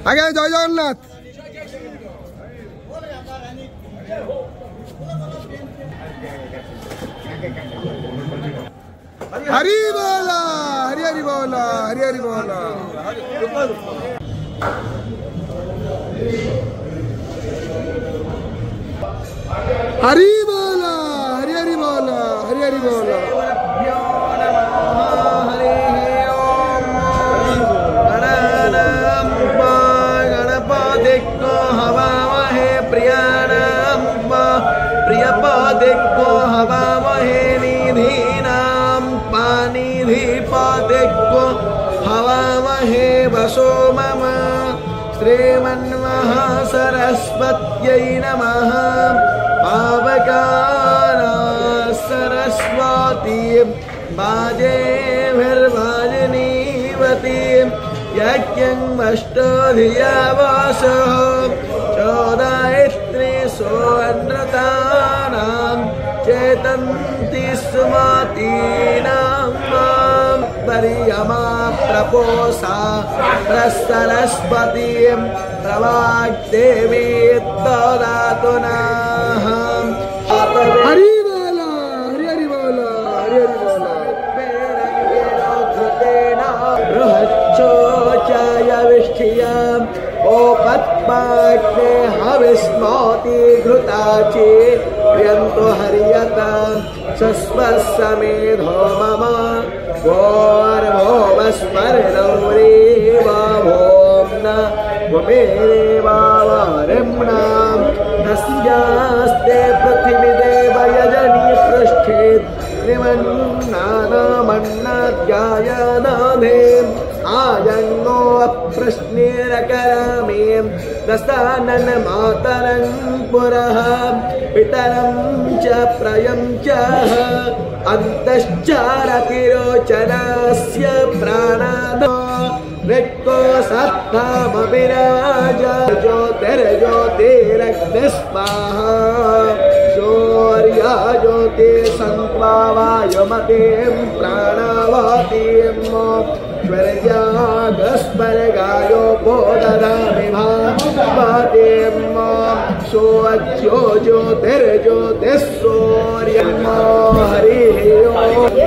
आगे जय जगन्नाथ। हरि बोला, हरि हरि बोला, हरि हरि बोला। हरि बोला, हरि हरि बोला, हरि हरि बोला। गणपतिको हवामहे प्रियपदिको हवामहे निधीनां पानिधिपदिको हवामहे वसो मम श्रीमन्महासरस्वत्यै नमः। पावकानां सरस्वती वाजेभिर्वाजिनीवती यज्ञं वष्टोधिया वासः चोदयित्री सोऽनृतानां चेतन्ति सुमतीनां मां परियमा प्रपोसा प्रसरस्वतीं प्रवाग्देवी ददातु नः। हरि बोला, हरि हरि बोला, हरि हरि बोला। बृहच्छोचाय विष्ठियाम् ओपत्पाग्ने हविस्मोति घृताचि प्रियन्तो हरियताम् सस्वस्समेधो मम भोर्भोवस्मरणौरेव भोम्ना भूमिरेवावरिम्णाम् तस्यास्ते पृथिवीदेव यजनी पृष्ठे त्रिमन्नानामन्नाध्यायनाधे आजन्मो अप्रश्नेरकरामें दस्तानन मातरं पुरः पितरं च प्रयं च अन्तश्चारतिरोचनस्य प्राणादो रिक्तो सत्तामविराज ज्योतिर्ज्योतिरग्निस्वाहा शौर्या ज्योतिर्सन्त्वावायुमतीं प्राणावतीं स्वर्गागस्वर्गायो ददामि भावतीं सोऽज्यो ज्योतिर्ज्योतिः सूर्यं हरिः ओम्।